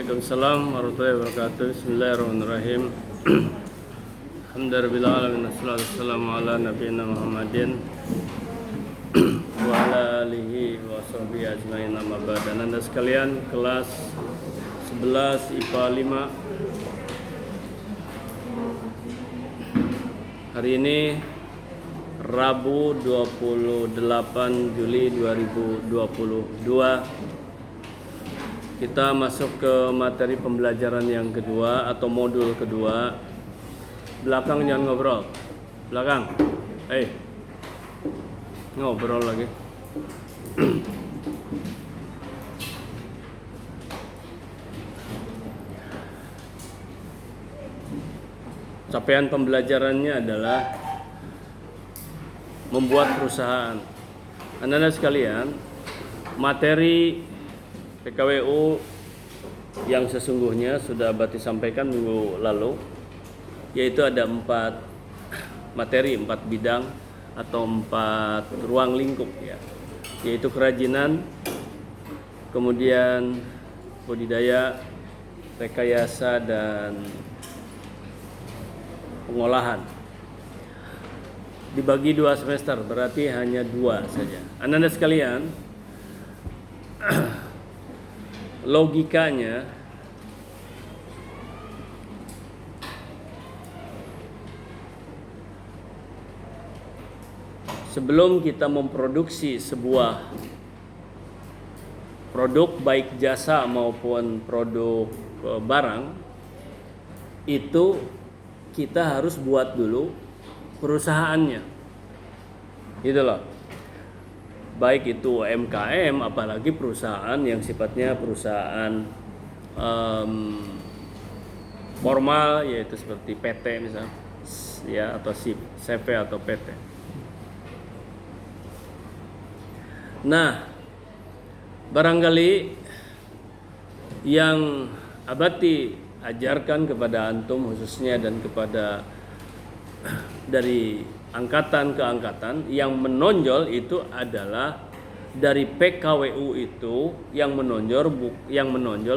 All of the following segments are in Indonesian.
Waalaikumsalam warahmatullahi wabarakatuh. Bismillahirrahmanirrahim. Alhamdulillah alamin wassalatu wassalamu ala nabiyina Muhammadin wa ala alihi wa sahbihi ajmain amma ba'd. Anda sekalian, kelas 11 IPA 5. Hari ini Rabu 28 Juli 2022. Kita masuk ke materi pembelajaran yang kedua atau modul kedua. Belakang jangan ngobrol. Belakang. Ngobrol lagi. Capaian pembelajarannya adalah membuat perusahaan. Anda sekalian, materi PKWU yang sesungguhnya sudah Bati sampaikan minggu lalu, yaitu ada 4 materi, 4 bidang atau 4 ruang lingkup ya, yaitu kerajinan, kemudian budidaya, rekayasa, dan pengolahan. Dibagi 2 semester, berarti hanya 2 saja. Anda sekalian, logikanya sebelum kita memproduksi sebuah produk baik jasa maupun produk barang, itu kita harus buat dulu perusahaannya, gitu loh. Baik itu UMKM, apalagi perusahaan yang sifatnya perusahaan formal, yaitu seperti PT misalnya, ya, atau CV atau PT. Nah, barangkali yang Abati ajarkan kepada antum khususnya dan kepada dari angkatan ke angkatan, yang menonjol itu adalah dari PKWU itu yang menonjol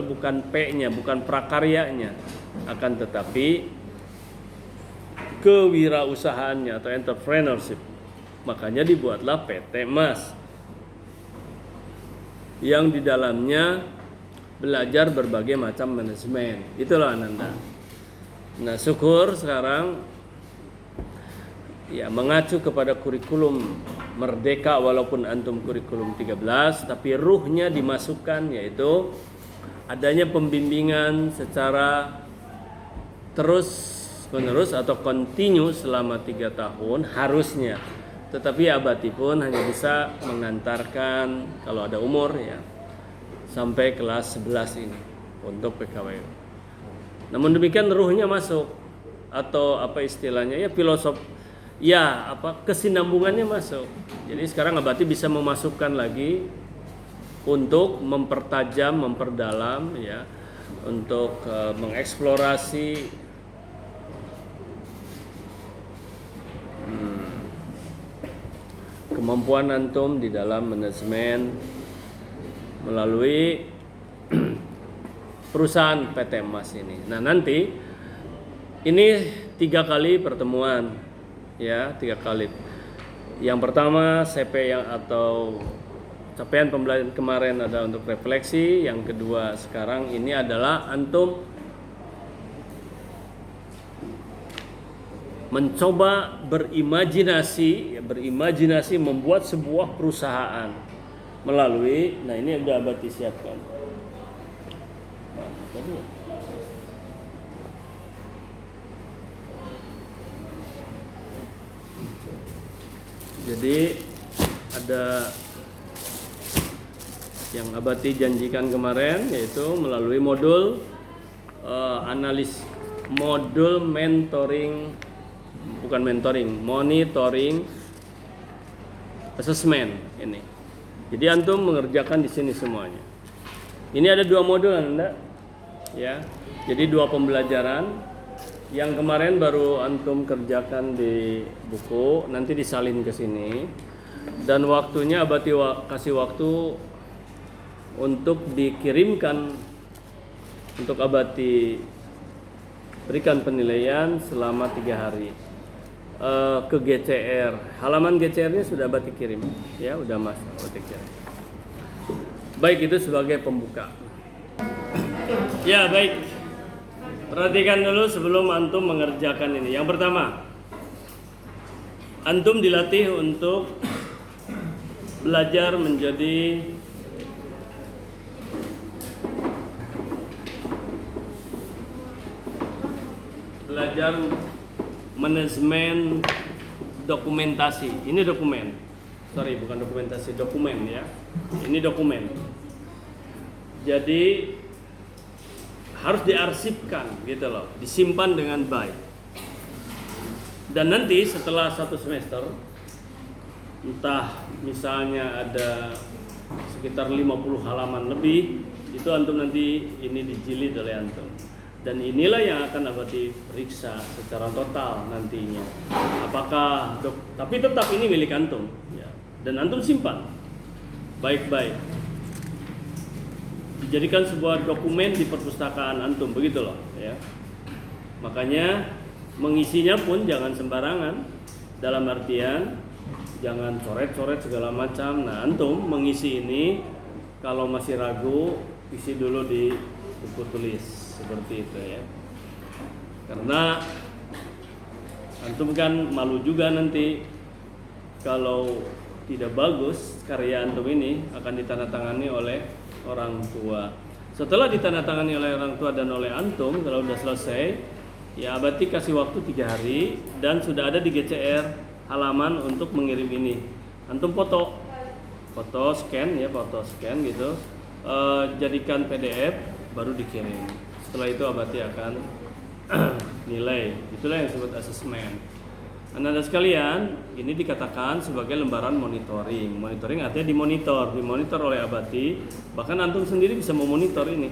bukan P-nya, bukan prakaryanya, akan tetapi kewirausahaannya atau entrepreneurship. Makanya dibuatlah PT Mas yang di dalamnya belajar berbagai macam manajemen. Itulah Ananda. Nah, syukur sekarang ya mengacu kepada kurikulum Merdeka, walaupun antum kurikulum 13, tapi ruhnya dimasukkan, yaitu adanya pembimbingan secara terus menerus atau kontinu selama 3 tahun harusnya. Tetapi Abati pun hanya bisa mengantarkan kalau ada umur ya sampai kelas 11 ini untuk PKWU. Namun demikian ruhnya masuk, atau apa istilahnya ya, filosof ya, kesinambungannya masuk. Jadi sekarang Abati bisa memasukkan lagi untuk mempertajam, memperdalam ya, untuk mengeksplorasi kemampuan antum di dalam manajemen melalui perusahaan PT Mas ini. Nah, nanti ini 3 kali pertemuan ya, 3 kali. Yang pertama CP atau capaian pembelajaran kemarin ada untuk refleksi. Yang kedua sekarang ini adalah antum mencoba berimajinasi membuat sebuah perusahaan melalui, nah ini udah Abati siapkan. Jadi ada yang Abati janjikan kemarin, yaitu melalui modul monitoring assessment ini. Jadi antum mengerjakan di sini semuanya. Ini ada 2 modul Anda ya. Jadi 2 pembelajaran. Yang kemarin baru antum kerjakan di buku, nanti disalin ke sini. Dan waktunya Abati kasih waktu untuk dikirimkan untuk Abati berikan penilaian selama 3 hari ke GCR. Halaman GCR-nya sudah Abati kirim, ya udah Mas Abati kirim. Baik, itu sebagai pembuka. Ya baik, perhatikan dulu sebelum antum mengerjakan ini. Yang pertama, antum dilatih untuk belajar menjadi manajemen dokumentasi. Ini dokumen. Sorry, bukan dokumentasi, dokumen ya. Ini dokumen. Jadi harus diarsipkan gitu loh, disimpan dengan baik. Dan nanti setelah 1 semester, entah misalnya ada sekitar 50 halaman lebih, itu antum nanti ini dijilid oleh antum. Dan inilah yang akan Abati periksa secara total nantinya. Apakah tapi tetap ini milik antum ya. Dan antum simpan baik-baik. Dijadikan sebuah dokumen di perpustakaan antum, begitu loh ya. Makanya mengisinya pun jangan sembarangan. Dalam artian jangan coret-coret segala macam. Nah, antum mengisi ini kalau masih ragu, isi dulu di buku tulis. Seperti itu ya. Karena antum kan malu juga nanti kalau tidak bagus karya antum ini akan ditandatangani oleh orang tua. Setelah ditandatangani oleh orang tua dan oleh antum, kalau sudah selesai, ya Abati kasih waktu 3 hari dan sudah ada di GCR halaman untuk mengirim ini. Antum foto scan ya, foto scan gitu, jadikan PDF baru dikirim. Setelah itu Abati akan nilai. Itulah yang disebut asesmen. Anda sekalian, ini dikatakan sebagai lembaran monitoring. Monitoring artinya dimonitor oleh Abati. Bahkan antum sendiri bisa memonitor ini.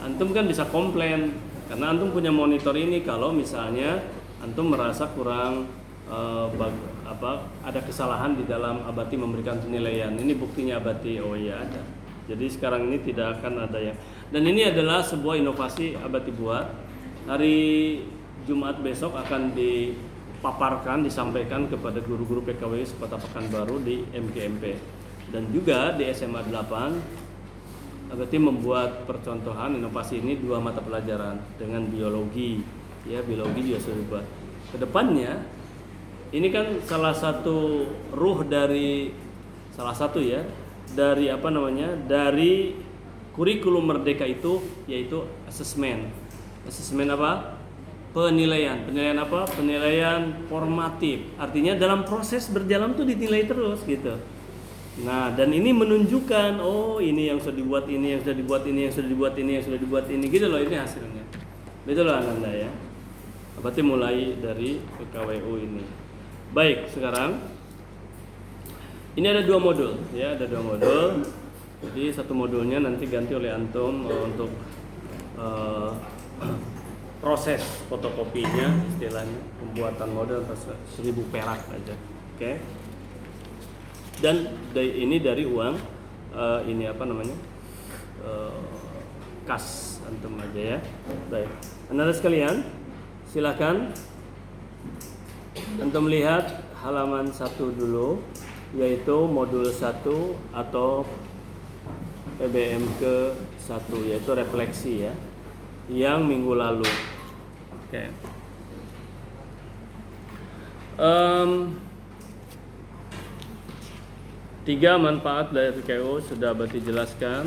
Antum kan bisa komplain karena antum punya monitor ini kalau misalnya antum merasa kurang ada kesalahan di dalam Abati memberikan penilaian. Ini buktinya Abati, oh iya ada. Jadi sekarang ini tidak akan ada yang. Dan ini adalah sebuah inovasi Abati buat. Hari Jumat besok akan dipaparkan, disampaikan kepada guru-guru PKWI Kota Pekanbaru di MKMP. Dan juga di SMA 8 Abati membuat percontohan inovasi ini 2 mata pelajaran dengan biologi. Ya, biologi juga sudah dibuat. Kedepannya ini kan salah satu ruh dari dari kurikulum Merdeka itu yaitu asesmen. Asesmen apa? Penilaian. Penilaian apa? Penilaian formatif. Artinya dalam proses berjalan tuh dinilai terus gitu. Nah, dan ini menunjukkan oh ini yang sudah dibuat ini, yang sudah dibuat ini, yang sudah dibuat ini, yang sudah dibuat ini gitu loh, ini hasilnya. Betul loh Ananda ya. Berarti mulai dari PKWU ini. Baik, sekarang ini ada 2 modul ya, ada 2 modul. Jadi satu modulnya nanti ganti oleh antum untuk proses fotokopinya, istilahnya pembuatan model 1000 perak aja. Oke. Dan ini dari uang ini kas antum aja ya. Baik. Anda sekalian, silakan antum lihat halaman 1 dulu, yaitu modul 1 atau PBM ke-1, yaitu refleksi ya, yang minggu lalu. Oke. 3 manfaat dari PKWU sudah Abati jelaskan.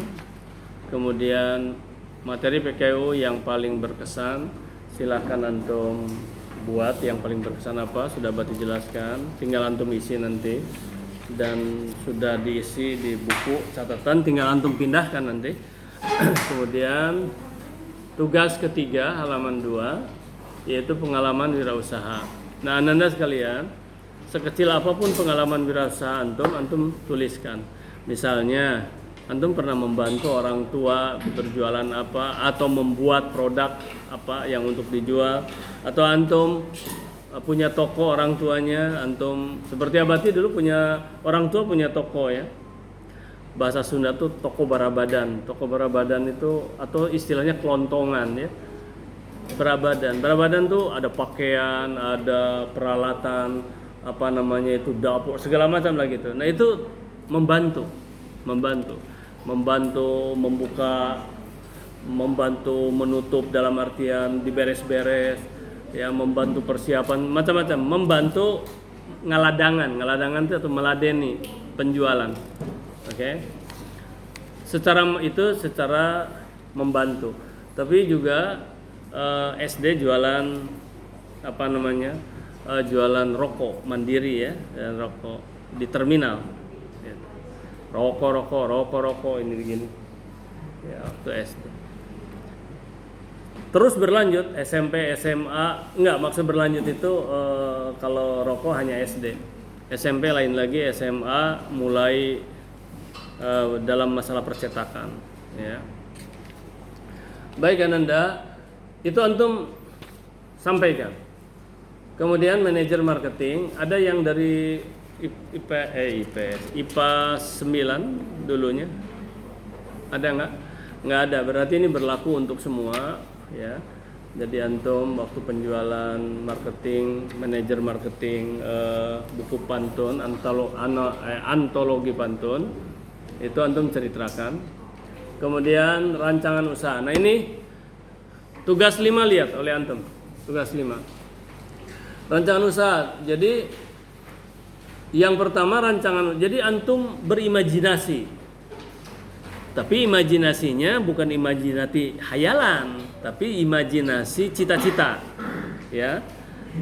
Kemudian materi PKWU yang paling berkesan, silahkan antum buat yang paling berkesan apa, sudah Abati jelaskan, tinggal antum isi nanti. Dan sudah diisi di buku catatan, tinggal antum pindahkan nanti. Kemudian tugas ketiga halaman 2 yaitu pengalaman wirausaha. Nah, Anda sekalian, sekecil apapun pengalaman wirausaha antum tuliskan. Misalnya antum pernah membantu orang tua berjualan apa, atau membuat produk apa yang untuk dijual, atau antum punya toko orang tuanya, antum seperti Abati dulu punya orang tua punya toko ya. bahasa Sunda tuh toko barabadan. Toko barabadan itu atau istilahnya kelontongan ya. Barabadan tuh ada pakaian, ada peralatan, apa namanya itu dapur, segala macam lah gitu. Nah itu membantu, membuka, membantu menutup dalam artian diberes-beres, ya membantu persiapan macam-macam, membantu ngaladangan itu atau meladeni penjualan, oke? Secara membantu, tapi juga SD jualan apa namanya jualan rokok mandiri ya, dan rokok di terminal ya. rokok ini begini ya waktu SD. Terus berlanjut SMP SMA, enggak, maksud berlanjut itu kalau rokok hanya SD, SMP lain lagi, SMA mulai dalam masalah percetakan ya. Baik Ananda, itu antum sampaikan. Kemudian manajer marketing, ada yang dari IPA 9 dulunya. Ada nggak? Nggak ada. Berarti ini berlaku untuk semua ya. Jadi antum waktu penjualan marketing, manajer marketing, buku pantun, antologi pantun, itu antum ceritakan. Kemudian rancangan usaha. Nah ini tugas 5 lihat oleh antum. Tugas 5. Rancangan usaha. Jadi yang pertama rancangan. Jadi antum berimajinasi. Tapi imajinasinya bukan imajinasi hayalan, tapi imajinasi cita-cita. Ya.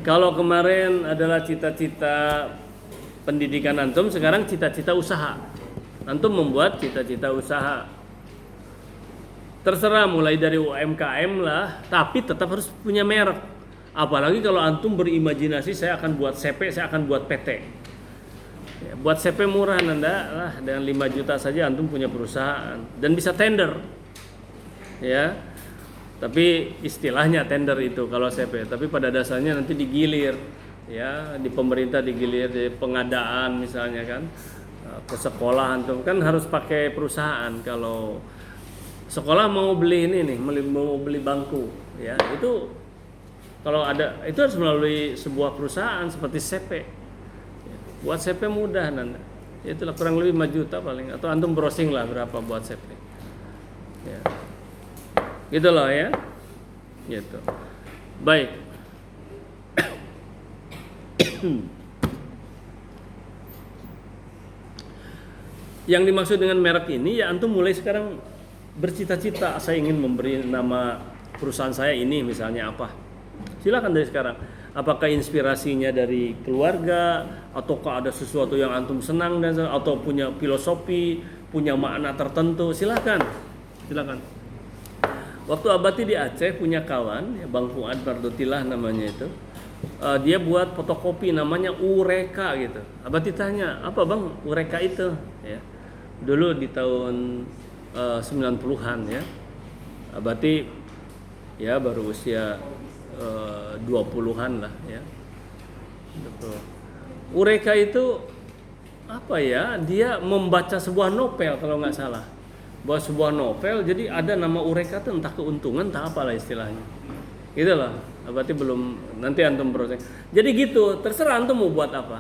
Kalau kemarin adalah cita-cita pendidikan antum, sekarang cita-cita usaha. Antum membuat cita-cita usaha. Terserah mulai dari UMKM lah, tapi tetap harus punya merek. Apalagi kalau antum berimajinasi saya akan buat CP, saya akan buat PT. Ya, buat CP murah Nanda lah, dengan 5 juta saja antum punya perusahaan dan bisa tender. Ya. Tapi istilahnya tender itu kalau CP, tapi pada dasarnya nanti digilir. Ya, di pemerintah digilir, di pengadaan misalnya kan. Ke sekolah antum kan harus pakai perusahaan. Kalau sekolah mau beli ini nih, mau beli bangku, ya itu kalau ada itu harus melalui sebuah perusahaan seperti CP. Buat CP mudah Nanda, itulah kurang lebih 5 juta paling, atau antum browsing lah berapa buat CP. Ya, gitu loh ya, gitu. Baik. Yang dimaksud dengan merek ini ya antum mulai sekarang bercita-cita, saya ingin memberi nama perusahaan saya ini misalnya apa. Silakan dari sekarang. Apakah inspirasinya dari keluarga ataukah ada sesuatu yang antum senang dan atau punya filosofi, punya makna tertentu, silakan. Silakan. Waktu Abati di Aceh punya kawan, ya Bang Fuad Bardotilah namanya itu. Dia buat fotokopi namanya Ureka gitu. Abati tanya, "Apa Bang Ureka itu?" Ya. Dulu di tahun 90-an ya. Abati ya baru usia 20-an lah ya. Ureka itu apa ya? Dia membaca sebuah novel kalau nggak salah. Bahwa sebuah novel, jadi ada nama Ureka itu entah keuntungan, entah apalah istilahnya. Gitu loh. Berarti belum, nanti antum proses. Jadi gitu, terserah antum mau buat apa.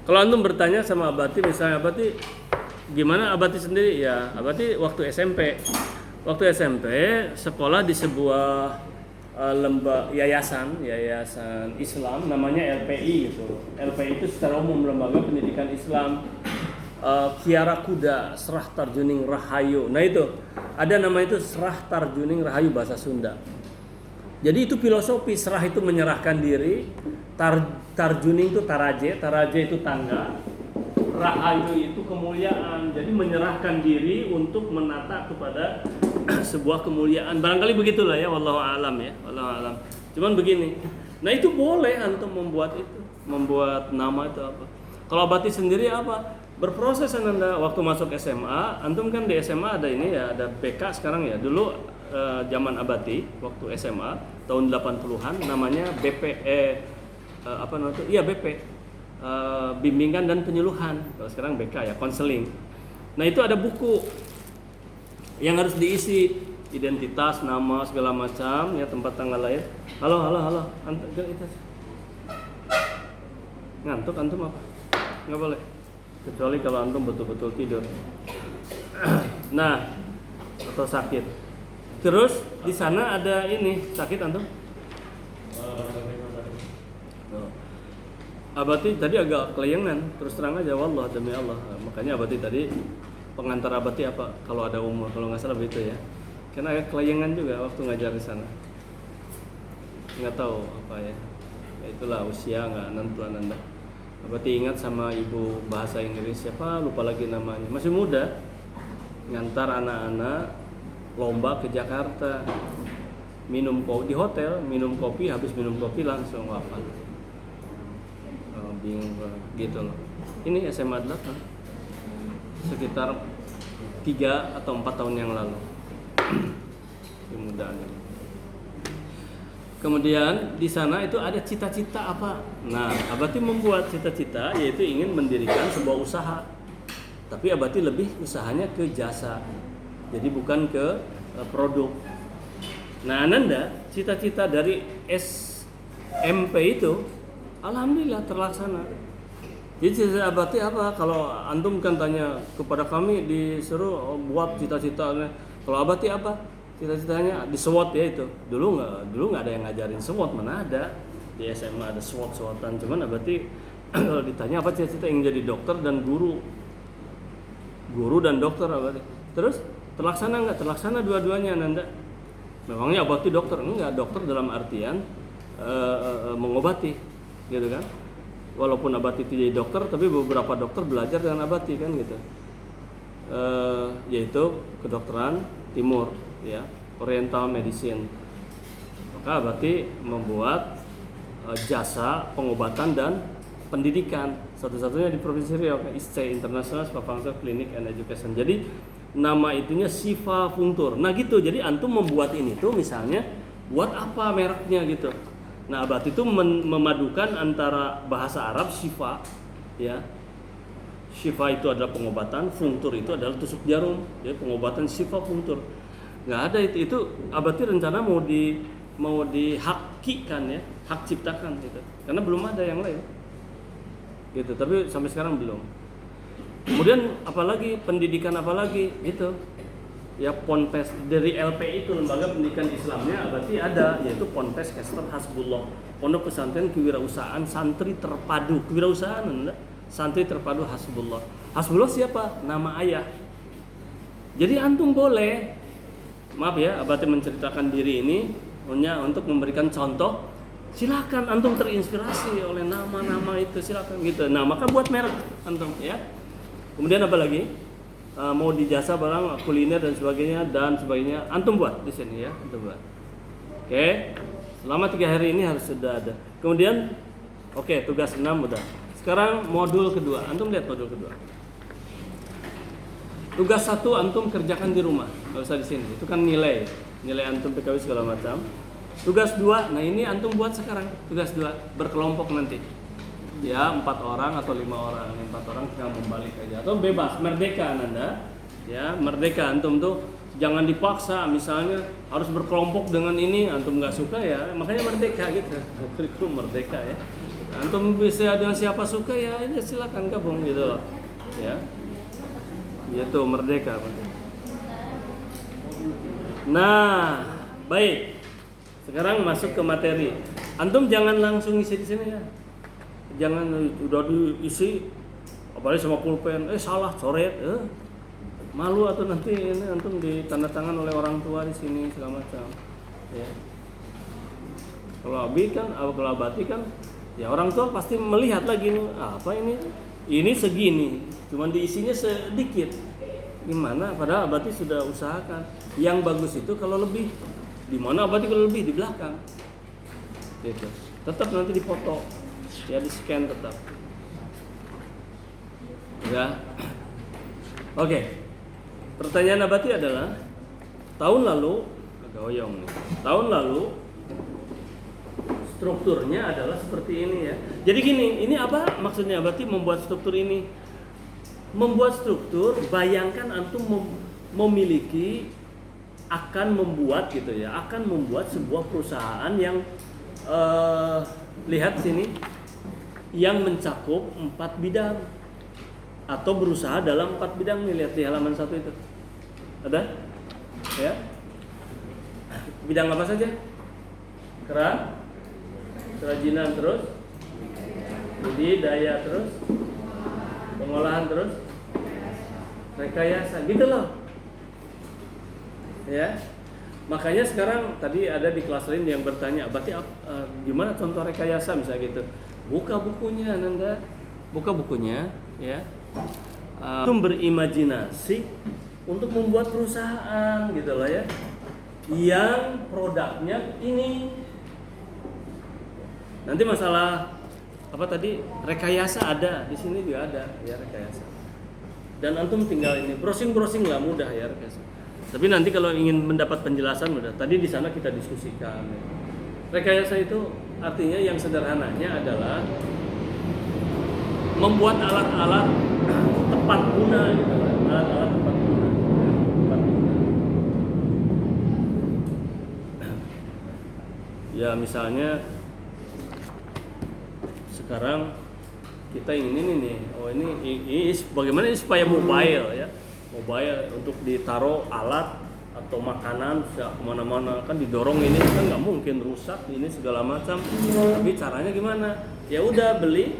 Kalau antum bertanya sama Abati, misalnya Abati gimana Abati sendiri? Ya, Abati waktu SMP. Waktu SMP sekolah di sebuah yayasan Islam namanya LPI gitu. LPI itu secara umum Lembaga Pendidikan Islam. Kiara Kuda Serah Tarjuning Rahayu. Nah itu ada nama itu Serah Tarjuning Rahayu bahasa Sunda. Jadi itu filosofi, serah itu menyerahkan diri, tarjuning itu taraje itu tangga, rahayu itu kemuliaan. Jadi menyerahkan diri untuk menata kepada sebuah kemuliaan. Barangkali begitulah ya, wallahu a'lam ya, wallahu a'lam. Cuman begini. Nah, itu boleh antum membuat itu, membuat nama itu apa. Kalau Abati sendiri apa? Berproses Anda waktu masuk SMA, antum kan di SMA ada ini ya, ada BK sekarang ya. Dulu zaman Abati waktu SMA tahun 80-an namanya BP apa namanya itu? Iya BP. Bimbingan dan penyuluhan. Kalau sekarang BK ya, konseling. Nah itu ada buku yang harus diisi, identitas, nama, segala macam, ya tempat tanggal lahir. Halo, itu ngantuk antum apa? Nggak boleh, kecuali kalau antum betul-betul tidur. Nah, atau sakit. Terus di sana ada ini sakit antum? Abati tadi agak kelayangan, terus terang aja, wallah demi Allah. Makanya Abati tadi pengantar Abati apa? Kalau ada umur, kalau nggak salah begitu ya. Karena agak kelayangan juga waktu ngajar di sana. Nggak tahu apa ya. Ya itulah usia nggak nentuan Anda. Abati ingat sama ibu bahasa Inggris siapa? Lupa lagi namanya. Masih muda, ngantar anak-anak lomba ke Jakarta. Minum kopi di hotel, minum kopi, habis minum kopi langsung wafat. Bingung gitu loh. Ini SMA 8 sekitar 3 atau 4 tahun yang lalu. Mudah. Kemudian di sana itu ada cita-cita apa? Nah, Abati membuat cita-cita yaitu ingin mendirikan sebuah usaha. Tapi Abati lebih usahanya ke jasa. Jadi bukan ke produk. Nah, Ananda cita-cita dari SMP itu alhamdulillah terlaksana. Jadi cita-cita Abati apa? Kalau antum kan tanya kepada kami disuruh buat cita-citanya. Kalau Abati apa? Cita-citanya di SWOT ya itu. Dulu nggak ada yang ngajarin SWOT, mana ada. Di SMA ada SWOT-SWOTan. Cuman Abati kalau ditanya apa cita-cita, ingin jadi dokter dan guru. Guru dan dokter Abati. Terus terlaksana nggak? Terlaksana dua-duanya Nanda. Memangnya Abati dokter? Enggak, dokter dalam artian mengobati. Gitu kan, walaupun Abati tidak jadi dokter, tapi beberapa dokter belajar dengan Abati kan gitu, yaitu kedokteran timur, ya, Oriental Medicine. Maka Abati membuat jasa pengobatan dan pendidikan satu-satunya di Provinsi Riau, ISCE International Spapangsa Clinic and Education. Jadi nama itunya Sifa Fungtur. Nah gitu, jadi antum membuat ini tuh misalnya buat apa mereknya gitu. Nah, Abati itu memadukan antara bahasa Arab Syifa, ya. Syifa itu adalah pengobatan, fungtur itu adalah tusuk jarum, ya, pengobatan Syifa fungtur. Nggak ada itu Abati rencana mau dihakikan ya, hak ciptakan gitu. Karena belum ada yang lain. Gitu, tapi sampai sekarang belum. Kemudian apalagi pendidikan apalagi itu. Ya Ponpes dari LP itu lembaga pendidikan Islamnya berarti ada, yaitu Ponpes Kester Hasbullah, Pondok Pesantren Kewirausahaan Santri Terpadu. Kewirausahaan enggak? Santri Terpadu Hasbullah. Hasbullah siapa? Nama ayah. Jadi antum boleh, maaf ya, Abati menceritakan diri ini hanya untuk memberikan contoh. Silakan antum terinspirasi oleh nama-nama itu, silakan gitu. Nah, maka buat merek antum ya. Kemudian apa lagi? Mau di jasa barang kuliner dan sebagainya antum buat di sini ya, antum buat. Oke. Selama 3 hari ini harus sudah ada. Kemudian tugas 6 udah. Sekarang modul kedua. Antum lihat modul kedua. Tugas 1 antum kerjakan di rumah, enggak usah di sini. Itu kan nilai antum PKW segala macam. Tugas 2, nah ini antum buat sekarang. Tugas 2 berkelompok nanti. Ya 4 orang atau 5 orang, 4 orang tinggal membalik aja atau bebas, merdeka Anda ya, merdeka antum tuh jangan dipaksa misalnya harus berkelompok dengan ini, antum nggak suka ya, makanya merdeka gitu, itu merdeka ya, antum bisa dengan siapa suka ya, ini silakan gabung gitu loh ya, itu merdeka. Nah baik, sekarang masuk ke materi. Antum jangan langsung isi di sini ya. Jangan udah diisi apalagi sama pulpen, salah coret, malu atau nanti ini antum ditanda tangan oleh orang tua di sini segala macam. Ya. Kalau Abati kan, ya orang tua pasti melihat lagi nih, apa ini segini, cuman diisinya sedikit. Gimana? Padahal Abati sudah usahakan. Yang bagus itu kalau lebih. Di mana Abati kalau lebih di belakang. Gitu. Tetap nanti dipoto. Ya di scan tetap ya. Oke. Pertanyaan Abati adalah tahun lalu strukturnya adalah seperti ini ya. Jadi gini, ini apa maksudnya Abati membuat struktur ini? Membuat struktur, bayangkan antum memiliki, akan membuat gitu ya, akan membuat sebuah perusahaan yang lihat sini, yang mencakup 4 bidang atau berusaha dalam 4 bidang nih, lihat di halaman 1 itu. Ada? Ya. Bidang apa saja? Kerajinan terus, budidaya terus, pengolahan terus, rekayasa, gitu loh. Ya. Makanya sekarang tadi ada di kelas lain yang bertanya, berarti gimana contoh rekayasa misalnya gitu. Buka bukunya Nanda, buka bukunya ya. Itu berimajinasi untuk membuat perusahaan gitu loh ya, yang produknya ini. Nanti masalah apa tadi, rekayasa ada di sini juga ada ya, rekayasa. Dan antum tinggal ini browsing lah, mudah ya rekayasa. Tapi nanti kalau ingin mendapat penjelasan mudah. Tadi di sana kita diskusikan. Rekayasa itu artinya yang sederhananya adalah membuat alat-alat tepat guna gitu, alat-alat tepat guna. Ya misalnya sekarang kita ingin ini nih, oh ini bagaimana ini supaya mobile ya, mobile untuk ditaruh alat atau makanan bisa kemana-mana, kan didorong ini kan nggak mungkin rusak ini segala macam. Tapi caranya gimana? Ya udah beli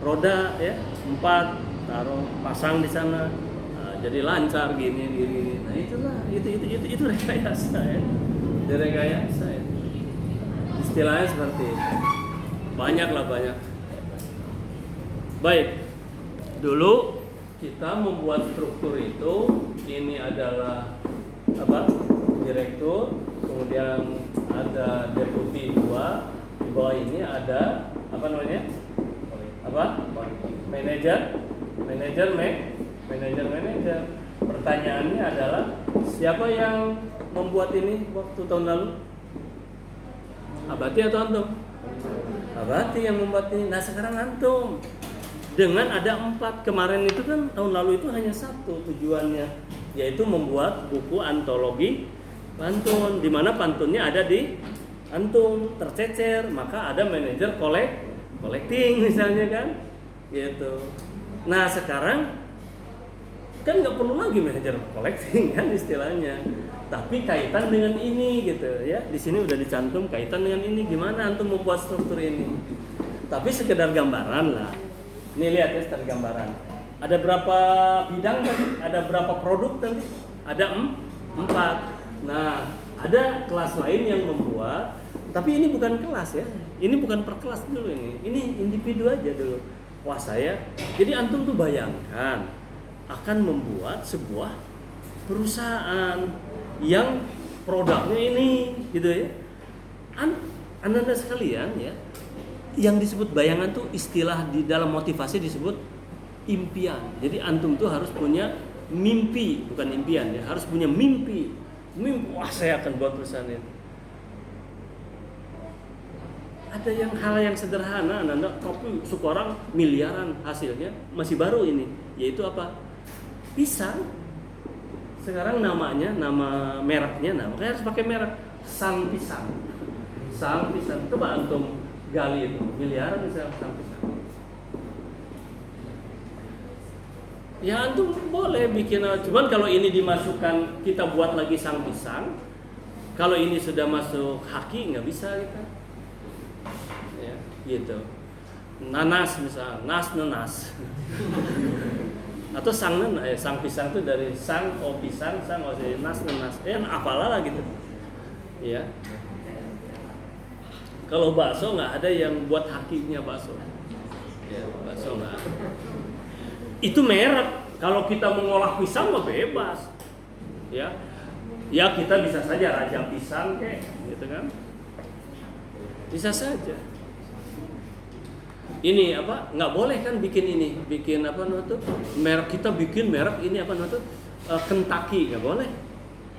roda ya 4, taruh pasang di sana, nah, jadi lancar gini. Nah itulah itu rekayasa ya, rekayasa ya. Istilahnya seperti itu. Banyak. Baik, dulu kita membuat struktur itu, ini adalah apa? Direktur, kemudian ada deputi 2, di bawah ini ada apa namanya? Apa? Manajer. Pertanyaannya adalah siapa yang membuat ini waktu tahun lalu? Abati atau antum? Abati yang membuat ini. Nah sekarang antum dengan ada 4, kemarin itu kan tahun lalu itu hanya 1 tujuannya, yaitu membuat buku antologi pantun, di mana pantunnya ada di antum tercecer, maka ada manajer collecting misalnya kan, gitu. Nah sekarang kan nggak perlu lagi manajer collecting kan istilahnya, tapi kaitan dengan ini gitu ya. Di sini udah dicantum kaitan dengan ini, gimana antum membuat struktur ini. Tapi sekedar gambaran lah. Ini lihat ya, sekedar gambaran. Ada berapa bidang tadi? Ada berapa produk tadi? Ada 4. Nah, ada kelas lain yang membuat, tapi ini bukan kelas ya. Ini bukan per kelas dulu ini. Ini individu aja dulu. Wah, saya. Jadi antum tuh bayangkan akan membuat sebuah perusahaan yang produknya ini gitu ya. Anda sekalian ya, yang disebut bayangan tuh istilah di dalam motivasi disebut impian. Jadi antum tuh harus punya mimpi, bukan impian ya, harus punya mimpi. Wah saya akan buat perusahaan ini. Ada yang hal yang sederhana, Anda kopi sekarang miliaran hasilnya masih baru ini, yaitu apa? Pisang. Sekarang namanya, nama mereknya, makanya harus pakai merek Sang Pisang. Sang Pisang. Coba antum gali itu, miliaran misalnya Sang Pisang. Ya antum boleh bikin, cuman kalau ini dimasukkan, kita buat lagi Sang Pisang. Kalau ini sudah masuk haki nggak bisa kita. Ya, gitu. Nanas misalnya, nanas. Atau sang pisang itu dari sang pisang, sang nas, apalah gitu. Ya. Kalau bakso nggak ada yang buat hakinya bakso. Ya, bakso nggak ada. Itu merek. Kalau kita mengolah pisang mah bebas. Ya. Ya kita bisa saja raja pisang kayak gitu kan. Bisa saja. Ini apa? Nggak boleh kan bikin ini, bikin apa namanya tuh? Merek kita bikin merek ini apa namanya tuh? Kentucky, nggak boleh.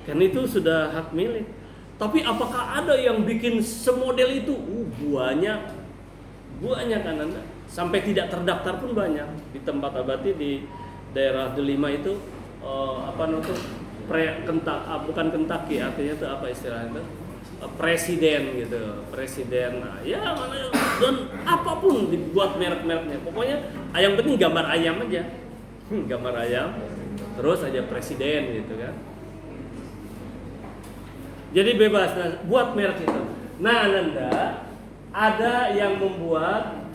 Karena itu sudah hak milik. Tapi apakah ada yang bikin semodel itu? Banyak kan Anda. Sampai tidak terdaftar pun banyak. Di tempat Abati di daerah Delima itu apa namanya bukan Kentucky, artinya itu apa istilahnya itu, presiden gitu, presiden. Nah, ya mana dan apapun dibuat merek-mereknya, pokoknya yang penting gambar ayam aja. Gambar ayam terus aja presiden gitu kan. Jadi bebas buat merek itu. Nah, Ananda ada yang membuat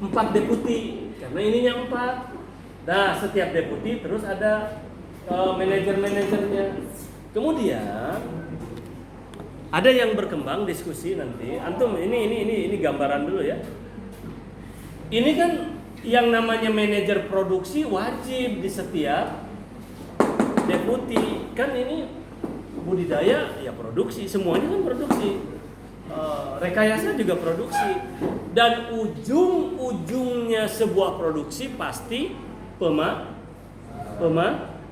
4 deputi karena ininya 4. Nah, setiap deputi terus ada manajer-manajernya. Kemudian ada yang berkembang diskusi nanti. Antum ini gambaran dulu ya. Ini kan yang namanya manajer produksi wajib di setiap deputi. Kan ini budidaya ya produksi, semuanya kan produksi. Rekayasa juga produksi. Dan ujung-ujungnya sebuah produksi pasti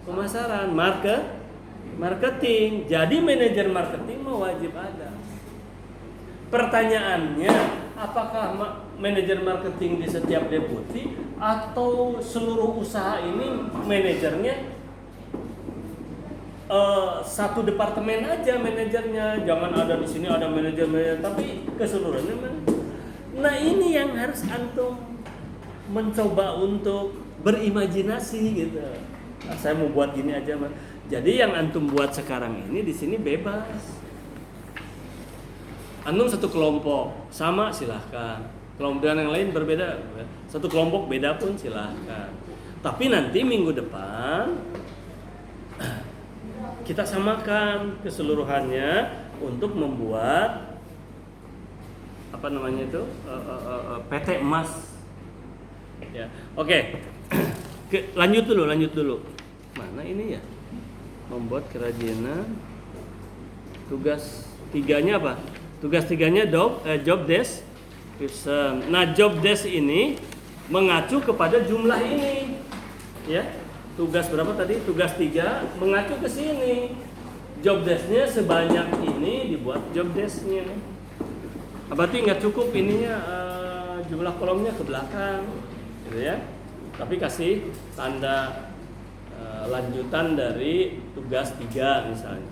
pemasaran, marketing. Jadi manajer marketing mau wajib ada. Pertanyaannya, apakah manajer marketing di setiap deputi atau seluruh usaha ini manajernya satu departemen aja manajernya, jangan ada di sini ada manajer tapi keseluruhannya. Nah, ini yang harus antum mencoba untuk berimajinasi gitu. Nah, saya mau buat gini aja, man. Jadi yang antum buat sekarang ini di sini bebas. Antum satu kelompok sama silahkan. Kelompok yang lain berbeda. Satu kelompok beda pun silahkan. Tapi nanti minggu depan kita samakan keseluruhannya untuk membuat apa namanya itu PT emas. Ya, oke. Lanjut dulu. Mana ini ya? Membuat kerajinan. Tugas 3-nya apa? Tugas 3-nya job description. Nah, job desk ini mengacu kepada jumlah ini. Ya. Tugas berapa tadi? Tugas 3 mengacu ke sini. Job desk-nya sebanyak ini dibuat job desk-nya. Berarti nggak cukup ininya jumlah kolomnya ke belakang, gitu ya. Tapi kasih tanda lanjutan dari tugas 3 misalnya.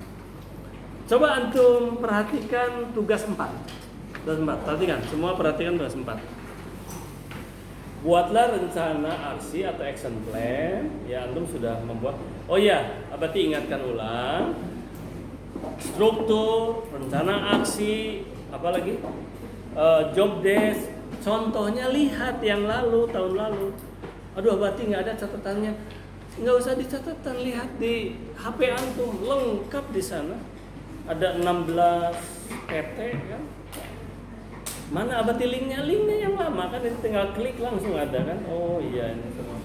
Coba antum perhatikan tugas 4. Perhatikan, semua perhatikan tugas 4. Buatlah rencana aksi atau action plan. Ya, antum sudah membuat. Oh ya, berarti ingatkan ulang. Struktur, rencana aksi, apa lagi? Job desk. Contohnya lihat yang lalu, tahun lalu. Aduh, berarti nggak ada catatannya. Nggak usah dicatatkan, lihat di HP antum, lengkap di sana. Ada 16 PT kan. Mana abati linknya yang lama kan, tinggal klik langsung ada kan. Oh iya, ini semua.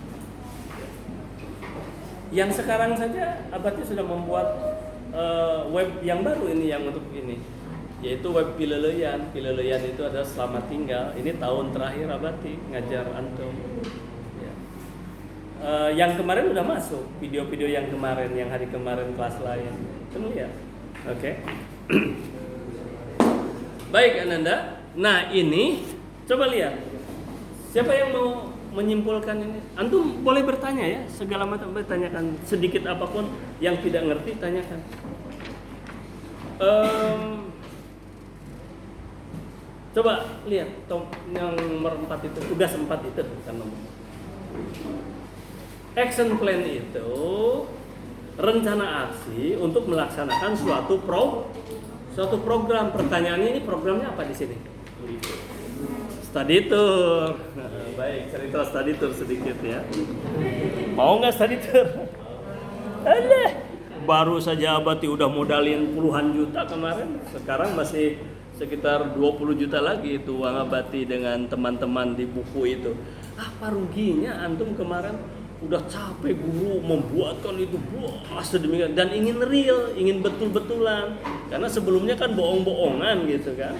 Yang sekarang saja abati sudah membuat web yang baru ini, yang untuk ini, yaitu web Pileleyan. Pileleyan itu adalah selamat tinggal. Ini tahun terakhir abati ngajar antum. Ya. Yang kemarin udah masuk video-video yang kemarin, yang hari kemarin kelas lain. Tunggu ya. Oke. Baik Ananda. Nah, ini coba lihat. Siapa yang mau menyimpulkan ini? Antum boleh bertanya ya, segala macam bertanyakan, sedikit apapun yang tidak ngerti tanyakan. Coba lihat yang nomor 4 itu, tugas 4 itu bukan nomor. Action plan itu rencana aksi untuk melaksanakan suatu program. Pertanyaannya, ini programnya apa di sini? Study tour. Baik, cerita study tour sedikit ya. Mau nggak study tour? Alah, baru saja abati udah modalin puluhan juta kemarin. Sekarang masih sekitar 20 juta lagi itu uang abati dengan teman-teman di buku itu. Apa ruginya antum kemarin udah capek guru membuatkan itu sedemikian dan ingin real, ingin betul-betulan. Karena sebelumnya kan bohong-bohongan gitu kan.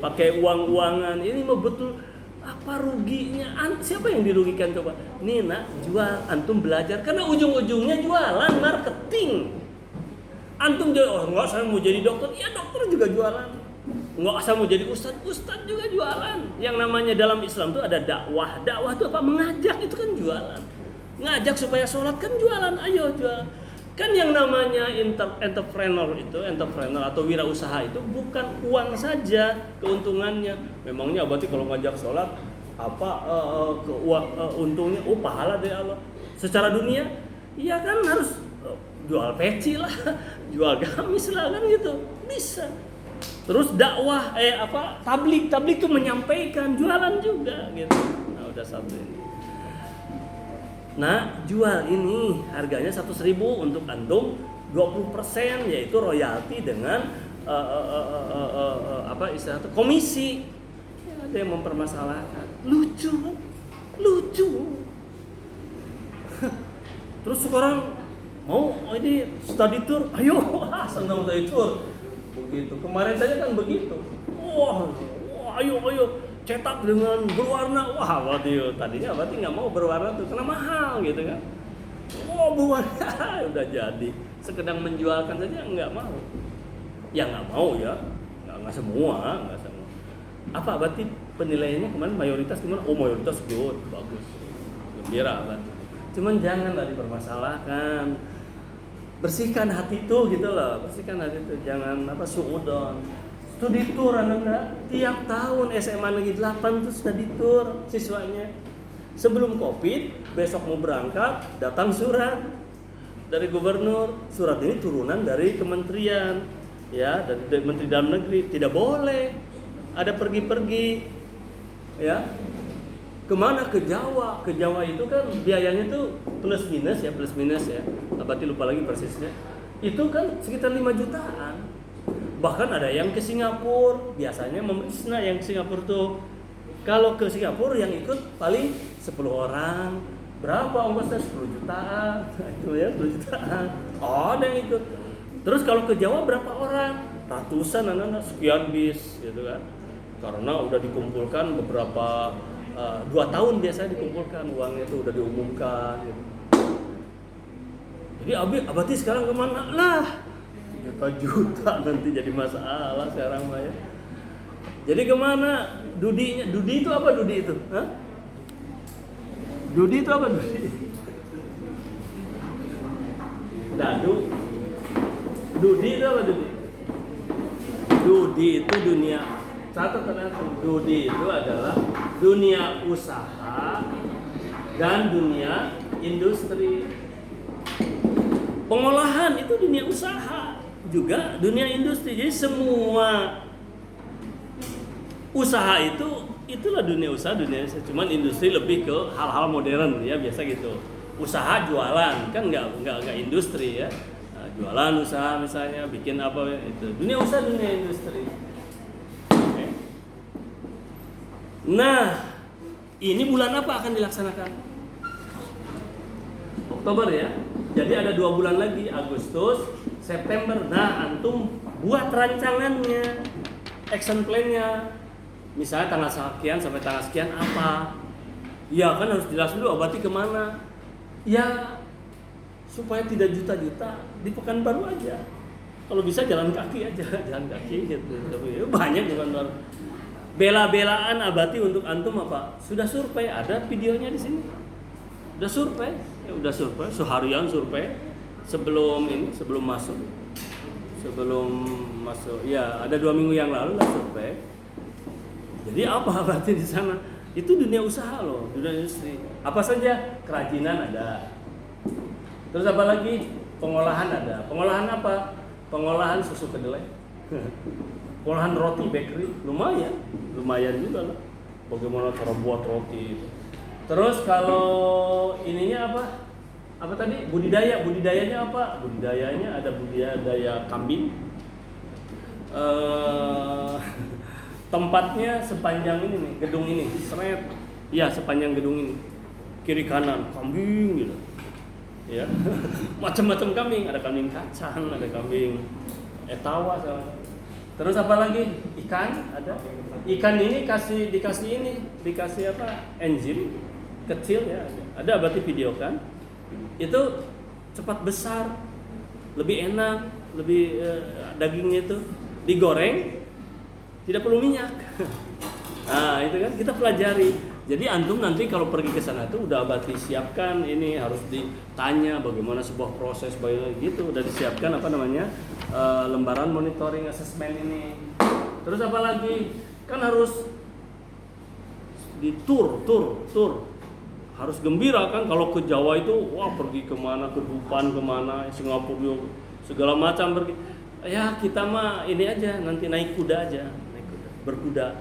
Pakai uang-uangan. Ini mau betul, apa ruginya? Siapa yang dirugikan coba? Nih nak, jual, antum belajar karena ujung-ujungnya jualan, marketing. Antum juga enggak saya mau jadi dokter, ya dokter juga jualan. Enggak saya mau jadi ustaz juga jualan. Yang namanya dalam Islam itu ada dakwah. Dakwah itu apa? Mengajak, itu kan jualan. ngajak supaya sholat kan jualan, ayo jual. Kan yang namanya entrepreneur atau wirausaha itu bukan uang saja keuntungannya. Memangnya berarti kalau ngajak sholat apa untungnya? Pahala dari Allah. Secara dunia, iya kan harus jual peci lah, jual gamis lah kan gitu, bisa. Terus dakwah tablik itu menyampaikan, jualan juga gitu. Nah, udah satu ini. Nah, jual ini harganya 100.000 untuk antum 20% yaitu royalti dengan istilahnya komisi. Ya, ada yang mempermasalahkan. Lucu kan? Lucu. Terus sekarang mau ini study tour, ayo senang study tour. Begitu. Kemarin saja kan begitu. Wah, ayo cetak dengan berwarna. Wah, waduh, tadinya berarti nggak mau berwarna tuh karena mahal gitu kan. Berwarna udah jadi. Sekedar menjualkan saja nggak mau. Ya nggak mau ya, nggak semua. Apa berarti penilaiannya kemarin mayoritas gimana? Mayoritas good, bagus, gembira kan. Cuman janganlah dipermasalahkan. Bersihkan hati itu gitu loh, bersihkan hati itu. Jangan suudon. Studi tour anak-anak, tiap tahun SMA Negeri 8 tuh studi tour siswanya. Sebelum Covid, besok mau berangkat, datang surat dari gubernur. Surat ini turunan dari kementerian, ya, dari Menteri Dalam Negeri. Tidak boleh ada pergi-pergi, ya. Kemana? Ke Jawa. Ke Jawa itu kan biayanya tuh plus minus ya. Berarti lupa lagi persisnya. Itu kan sekitar 5 jutaan. Bahkan ada yang ke Singapura, biasanya memeriksa yang ke Singapura tuh. Kalau ke Singapura yang ikut paling 10 orang. Berapa ongkosnya? 10 jutaan. Itu ya 10 jutaan. Ada yang ikut. Terus kalau ke Jawa berapa orang? Ratusan anak-anak, sekian bis gitu kan. Karena udah dikumpulkan beberapa 2 tahun biasanya dikumpulkan uangnya itu udah diumumkan gitu. Jadi berarti sekarang kemana? Lah 3 juta nanti jadi masalah sekarang mah ya. Jadi kemana? Dudi itu apa Dudi itu? Hah? Dudi itu apa Dudi? Dadu. Dudi itu apa Dudi? Dudi itu dunia. Catatan Dudi itu adalah dunia usaha dan dunia industri. Pengolahan itu dunia usaha, juga dunia industri. Jadi semua usaha itulah dunia usaha, cuman industri lebih ke hal-hal modern ya, biasa gitu. Usaha jualan kan nggak industri ya. Nah, jualan usaha misalnya bikin apa itu. Dunia usaha, dunia industri. Okay. Nah, ini bulan apa akan dilaksanakan? Oktober ya. Jadi ada 2 bulan lagi, Agustus, September. Nah, antum buat rancangannya, action plan-nya. Misalnya tanggal sekian sampai tanggal sekian apa? Ya kan harus jelas dulu, berarti kemana? Ya supaya tidak juta-juta di Pekanbaru aja. Kalau bisa jalan kaki aja, jalan kaki gitu. Banyak jalan baru. Bela-belaan abati untuk antum apa? Sudah survei, ada videonya di sini. Udah survei, seharian survei sebelum masuk. Ya ada 2 minggu yang lalu lah survei. Jadi apa berarti di sana? Itu dunia usaha loh, dunia industri. Apa saja? Kerajinan ada. Terus apa lagi? Pengolahan ada. Pengolahan apa? Pengolahan susu kedelai. Pengolahan roti bakery, lumayan juga lah. Bagaimana cara buat roti itu. Terus kalau ininya apa? Apa tadi? Budidayanya apa? Budidayanya ada budidaya kambing. Tempatnya sepanjang ini nih, gedung ini, seret. Ya, sepanjang gedung ini. Kiri kanan kambing gitu. Ya. Macam-macam kambing, ada kambing kacang, ada kambing etawa sama. Terus apa lagi? Ikan ada. Ikan ini dikasih apa? Enzim kecil ya. Ada berarti video kan? Itu cepat besar, lebih enak, lebih dagingnya itu digoreng, tidak perlu minyak. Nah itu kan kita pelajari. Jadi antum nanti kalau pergi ke sana tuh udah Abati siapkan, ini harus ditanya bagaimana sebuah proses gitu, udah disiapkan lembaran monitoring assessment ini. Terus apa lagi? Kan harus di tour. Harus gembira kan kalau ke Jawa itu, wah pergi kemana, ke Dufan kemana, Singapura segala macam pergi. Ya kita mah ini aja, nanti naik kuda aja, berkuda.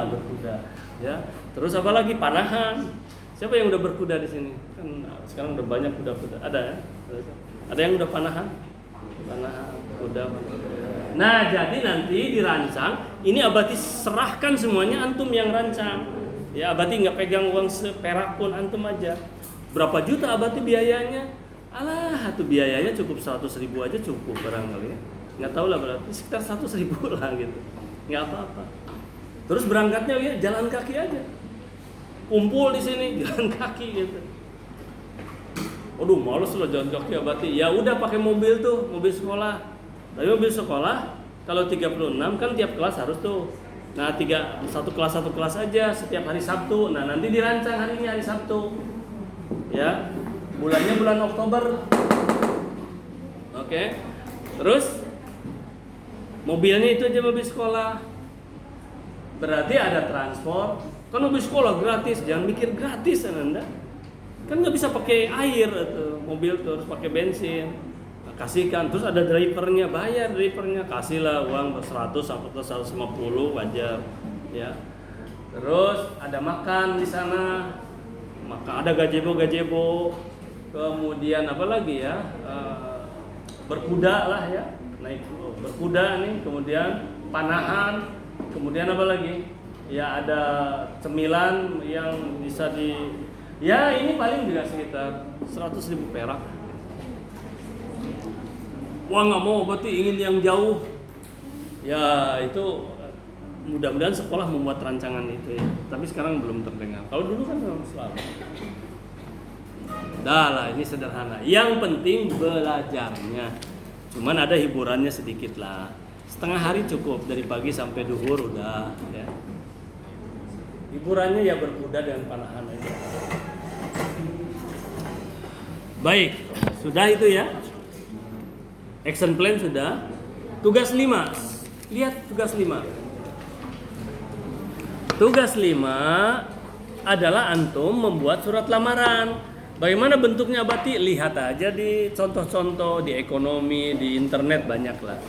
Berkuda ya. Terus apa lagi? Panahan. Siapa yang udah berkuda di sini? Kan sekarang udah banyak kuda-kuda. Ada ya? Ada yang udah panahan? Panahan kuda. Nah, jadi nanti dirancang, ini Abati serahkan semuanya, antum yang rancang. Ya, Abati nggak pegang uang seperak pun, antum aja. Berapa juta Abati biayanya? Alah, tuh biayanya cukup 100.000 aja cukup barangkali ya. Nggak tahu lah, berarti sekitar 100.000 lah gitu. Nggak apa-apa. Terus berangkatnya ya jalan kaki aja. Kumpul di sini jalan kaki gitu. Aduh, males lah jalan kaki Abati. Ya udah pakai mobil tuh, mobil sekolah. Tapi mobil sekolah kalau 36 kan tiap kelas harus tuh. Nah, satu kelas aja setiap hari Sabtu. Nah, nanti dirancang harinya hari Sabtu. Ya. Bulannya bulan Oktober. Oke. Terus mobilnya itu aja mobil sekolah. Berarti ada transport. Kan mobil sekolah gratis, jangan mikir gratis Anda. Kan nggak bisa pakai air atau mobil tuh, harus pakai bensin. Nah, kasihkan, terus ada drivernya, bayar drivernya, kasihlah uang 100 sampai 150 wajar, ya. Terus ada makan di sana, maka ada gazebo, kemudian apa lagi ya, berkuda lah ya, naik berkuda nih, kemudian panahan, kemudian apa lagi? Ya ada cemilan yang bisa ya ini paling juga sekitar 100.000 perak. Wah nggak mau, berarti ingin yang jauh. Ya itu mudah-mudahan sekolah membuat rancangan itu ya. Tapi sekarang belum terdengar. Kalau dulu kan memang selalu. Dah lah, ini sederhana. Yang penting belajarnya. Cuman ada hiburannya sedikit lah. Setengah hari cukup, dari pagi sampai duhur udah ya. Hiburannya ya berkuda dengan panahan aja. Baik, sudah itu ya. Action plan sudah. Tugas 5. Lihat tugas 5. Tugas 5 adalah antum membuat surat lamaran. Bagaimana bentuknya Abati? Lihat aja di contoh-contoh di ekonomi, di internet banyak lah.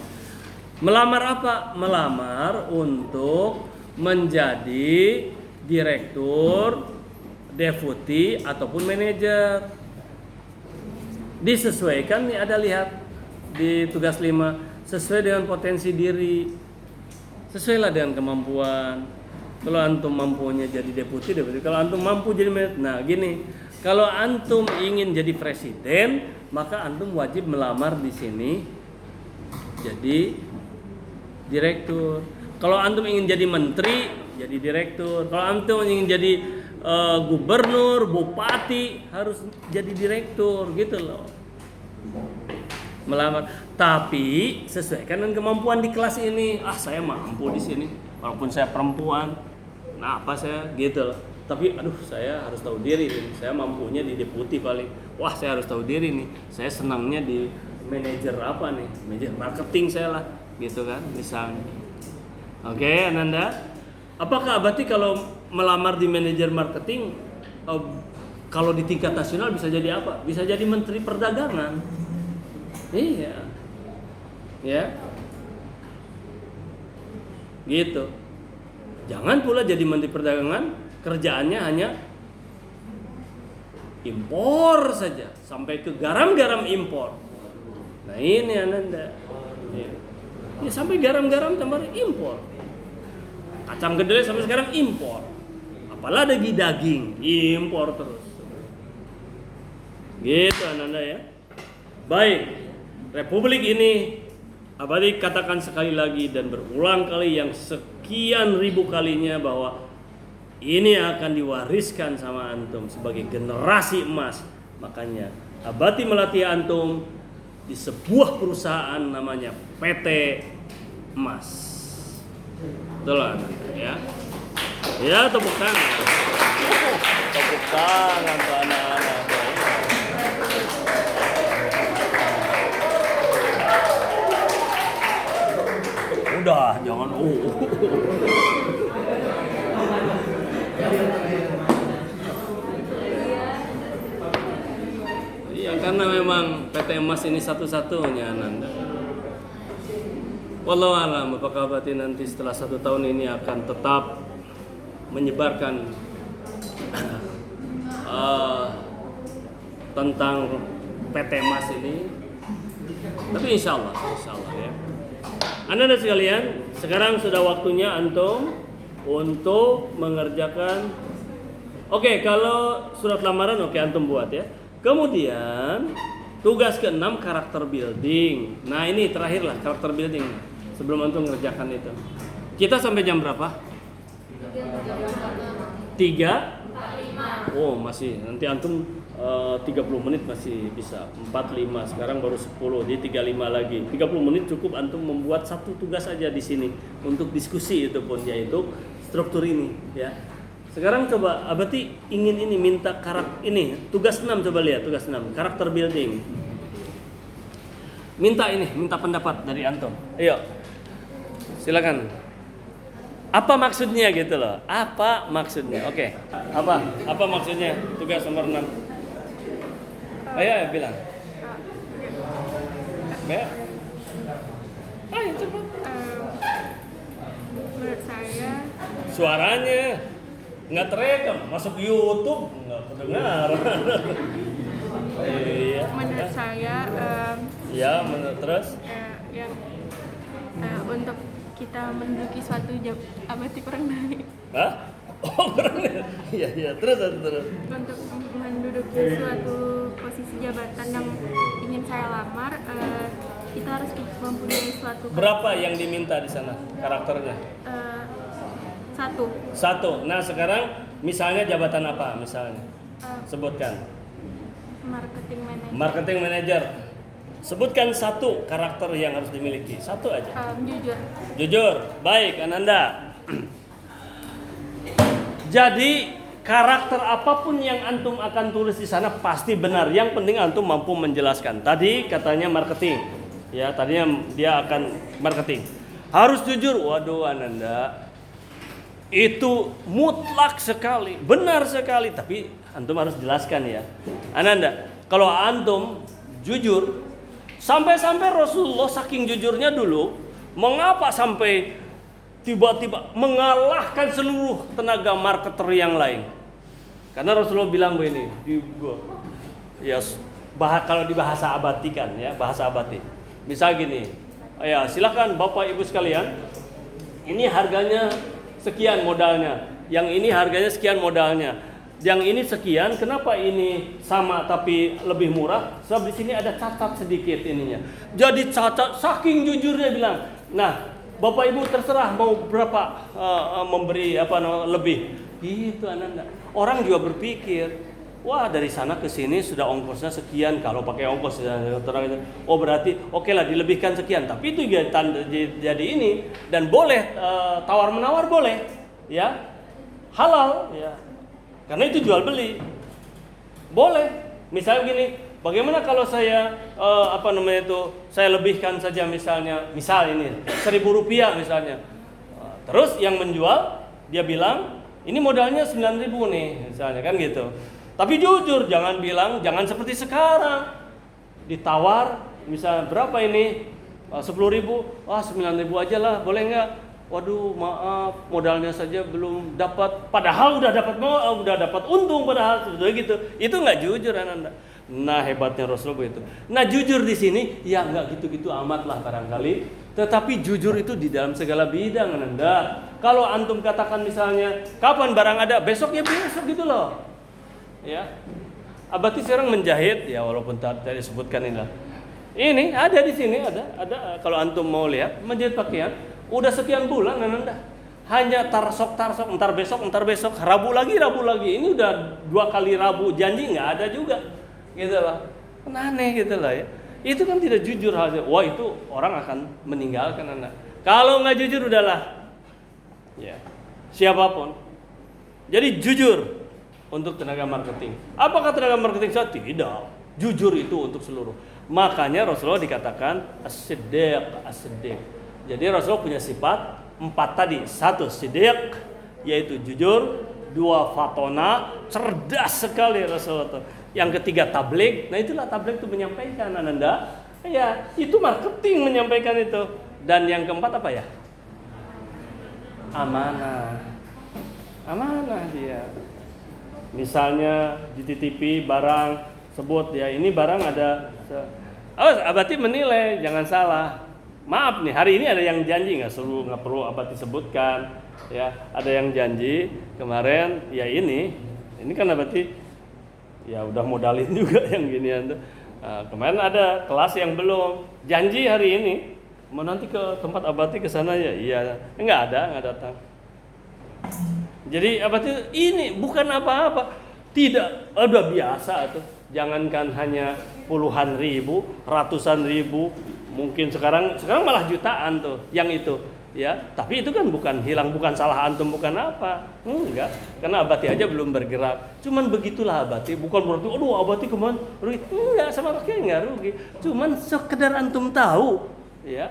Melamar apa? Melamar untuk menjadi direktur, deputi ataupun manajer. Disesuaikan nih, ada lihat di tugas 5, sesuai dengan potensi diri. Sesuailah dengan kemampuan. Kalau antum mampunya jadi deputi. Kalau antum mampu jadi manajer. Nah, gini, kalau antum ingin jadi presiden, maka antum wajib melamar di sini jadi direktur. Kalau antum ingin jadi menteri, jadi direktur. Kalau antum ingin jadi gubernur, bupati, harus jadi direktur gitu loh. Melamar. Tapi sesuaikan dengan kemampuan di kelas ini. Saya mampu di sini, walaupun saya perempuan. Nah, apa saya gitu loh. Tapi aduh, saya harus tahu diri nih. Saya mampunya di deputi paling. Wah, saya harus tahu diri nih. Saya senangnya di manajer apa nih? Manajer marketing saya lah, gitu kan, misalnya. Oke, Ananda. Apakah Abati kalau melamar di manajer marketing, kalau di tingkat nasional bisa jadi apa? Bisa jadi menteri perdagangan. Iya. Ya. Gitu. Jangan pula jadi menteri perdagangan, kerjaannya hanya impor saja, sampai ke garam-garam impor. Nah ini Ananda. Ya sampai garam-garam tambah impor. Kacang kedelai sampai sekarang impor. Apalagi daging, impor terus. Gitu Ananda ya. Baik. Republik ini Abadi katakan sekali lagi dan berulang kali yang sekian ribu kalinya bahwa ini akan diwariskan sama antum sebagai generasi emas. Makanya Abadi melatih antum di sebuah perusahaan namanya PT Emas. Betul ya? Ya, tepuk tangan. Tepuk tangan untuk anak-anak. Udah, jangan. Iya, karena memang PT Emas ini satu-satunya, Ananda. Wallahu a'lam, apakah berarti nanti setelah 1 tahun ini akan tetap menyebarkan tentang PT Emas ini. Tapi insya Allah ya. Anda sekalian, sekarang sudah waktunya antum untuk mengerjakan. Oke, kalau surat lamaran antum buat ya. Kemudian tugas ke-6 karakter building. Nah ini terakhir lah karakter building. Sebelum antum mengerjakan itu, kita sampai jam berapa? 3? Oh masih, nanti antum 30 menit masih bisa. 45, sekarang baru 10, jadi 35 lagi. 30 menit cukup antum membuat satu tugas aja di sini untuk diskusi itu pun, yaitu struktur ini ya. Sekarang coba Abati ingin ini minta ini tugas 6, coba lihat tugas 6 karakter building. Minta pendapat dari antum. Ayo. Silakan. Apa maksudnya gitu loh? Apa maksudnya? Oke. Apa maksudnya tugas nomor 6? Ayo bilang. Ayo cepat. Menurut saya suaranya nggak terekam, masuk YouTube nggak kedengar. Iya. Menurut saya ya, terus yang untuk kita menduduki suatu Abati kurang dari. Hah? Oh, kurang. Iya, terus. Untuk menduduki suatu posisi jabatan yang ingin saya lamar, kita harus mempunyai suatu. Berapa yang diminta di sana karakternya? 1. Nah, sekarang misalnya jabatan apa misalnya? Sebutkan. Marketing manager. Sebutkan 1 karakter yang harus dimiliki. 1 aja. Jujur. Baik, Ananda. Jadi karakter apapun yang antum akan tulis di sana pasti benar. Yang penting antum mampu menjelaskan. Tadi katanya marketing. Ya, tadinya dia akan marketing. Harus jujur. Waduh, Ananda. Itu mutlak sekali, benar sekali, tapi antum harus jelaskan ya. Ananda, kalau antum jujur, sampai-sampai Rasulullah saking jujurnya dulu, mengapa sampai tiba-tiba mengalahkan seluruh tenaga marketer yang lain? Karena Rasulullah bilang begini, ya, kalau di bahasa Abati kan ya, bahasa Abati. Misal gini, ya silakan Bapak Ibu sekalian, ini harganya sekian modalnya, yang ini harganya sekian modalnya, yang ini sekian. Kenapa ini sama tapi lebih murah? Sebab di sini ada catat sedikit ininya. Jadi catat, saking jujurnya bilang, nah Bapak Ibu terserah mau berapa memberi lebih. Gitu Ananda. Orang juga berpikir, wah dari sana ke sini sudah ongkosnya sekian. Kalau pakai ongkos oh berarti oke lah dilebihkan sekian. Tapi itu jadi ini, dan boleh tawar menawar boleh, ya halal, ya karena itu jual beli boleh. Misalnya gini, bagaimana kalau saya saya lebihkan saja misal ini 1.000 rupiah misalnya. Terus yang menjual dia bilang ini modalnya 9.000 nih misalnya, kan gitu. Tapi jujur, jangan seperti sekarang ditawar, misalnya berapa ini 10.000, 9.000 aja lah, boleh nggak? Waduh maaf, modalnya saja belum dapat, padahal udah dapat untung padahal sebetulnya gitu. Itu nggak jujur Ananda. Nah hebatnya Rasulullah itu. Nah jujur di sini ya nggak gitu-gitu amat lah barangkali, tetapi jujur itu di dalam segala bidang Ananda. Kalau antum katakan misalnya kapan barang ada, besok gitu loh. Ya, Abati sekarang menjahit ya, walaupun tadi disebutkan ini ada di sini ada kalau antum mau lihat menjahit pakaian udah sekian bulan Ananda, hanya tarsok entar besok rabu lagi ini udah 2 kali rabu, janji nggak ada juga gitu lah, aneh gitu lah ya. Itu kan tidak jujur halnya. Wah itu orang akan meninggalkan Anda kalau nggak jujur, udahlah ya siapapun. Jadi jujur untuk tenaga marketing. Apakah tenaga marketing saja? Tidak. Jujur itu untuk seluruh. Makanya Rasulullah dikatakan as-siddiq, as-siddiq. Jadi Rasulullah punya sifat 4 tadi. 1 siddiq, yaitu jujur. 2 fatona, cerdas sekali Rasulullah. Yang ketiga tabligh. Nah itulah tabligh itu menyampaikan, Ananda. Ya, itu marketing menyampaikan itu. Dan yang keempat apa ya? Amanah. Amanah dia. Misalnya dititipi barang, sebut ya ini barang ada. Abati menilai, jangan salah. Maaf nih, hari ini ada yang janji nggak perlu Abati sebutkan. Ya, ada yang janji kemarin. Ya ini kan Abati ya udah modalin juga yang ginian tuh. Nah, kemarin ada kelas yang belum janji hari ini mau nanti ke tempat Abati ke sana ya. Iya, nggak datang. Jadi Abati ini bukan apa-apa, tidak udah biasa tuh. Jangankan hanya puluhan ribu, ratusan ribu, mungkin sekarang malah jutaan tuh yang itu. Ya, tapi itu kan bukan hilang, bukan salah antum, bukan apa. Enggak, karena Abati aja belum bergerak. Cuman begitulah Abati, bukan berarti aduh Abati kemana rugi. Enggak, sama sekali enggak rugi. Cuman sekedar antum tahu, ya.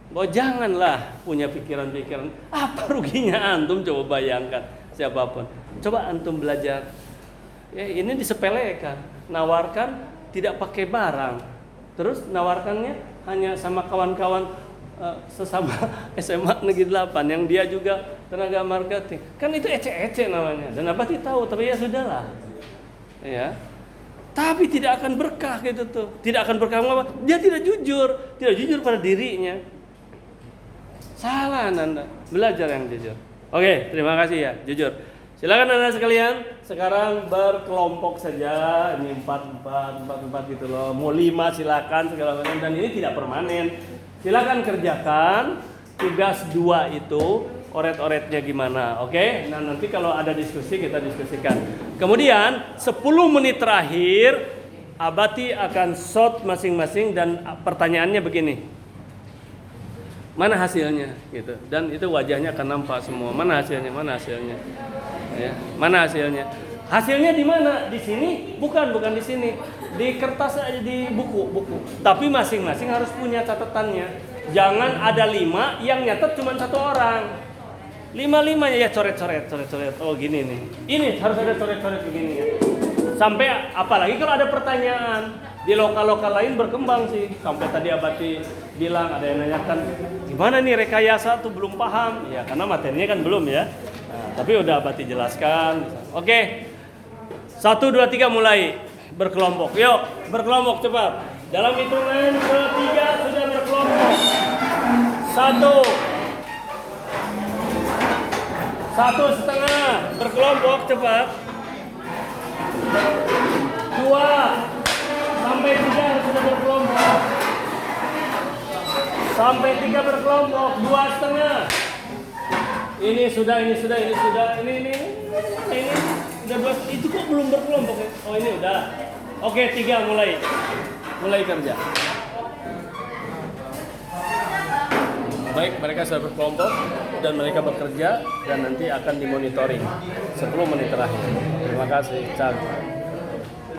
Bahwa janganlah punya pikiran-pikiran apa ruginya antum, coba bayangkan siapapun. Coba antum belajar. Ya, ini disepelekan, nawarkan tidak pakai barang. Terus nawarkannya hanya sama kawan-kawan sesama SMA Negeri 8 yang dia juga tenaga marketing. Kan itu ece-ece namanya. Dan Abati tahu, tapi ya sudahlah. Ya. Tapi tidak akan berkah gitu tuh. Tidak akan berkah apa? Dia tidak jujur pada dirinya. Salah Anda, belajar yang jujur. Oke, terima kasih ya, jujur. Silakan Anda sekalian, sekarang berkelompok saja. Ini 4 gitu loh. Mau 5 silakan segala macam, dan ini tidak permanen. Silakan kerjakan tugas 2 itu, oret-oretnya gimana, oke? Nah nanti kalau ada diskusi kita diskusikan. Kemudian 10 menit terakhir Abati akan shot masing-masing dan pertanyaannya begini. Mana hasilnya gitu. Dan itu wajahnya akan nampak semua. Mana hasilnya? Ya, mana hasilnya? Hasilnya di mana? Di sini? Bukan di sini. Di kertas aja, di buku. Tapi masing-masing harus punya catatannya. Jangan ada 5 yang nyatet cuma 1 orang. 5-5 ya coret-coret. Oh gini nih. Ini harus ada coret-coret begini ya. Sampai apalagi kalau ada pertanyaan. Di lokal-lokal lain berkembang sih. Sampai tadi Abati bilang ada yang nanyakan, gimana nih rekayasa tuh belum paham. Ya karena materinya kan belum ya. Nah, tapi udah Abati jelaskan. Oke. 1, 2, 3 mulai. Berkelompok, yuk berkelompok cepat. Dalam hitungan ketiga sudah berkelompok. 1,5 berkelompok cepat. 2 sampai 3 sudah berkelompok. Sampai 3 berkelompok. 2,5. Ini sudah. Ini udah 2, itu kok belum berkelompok ya? Oh ini udah. Oke 3 mulai kerja. Baik, mereka sudah berkelompok dan mereka bekerja dan nanti akan dimonitoring 10 menit terakhir. Terima kasih. Cak.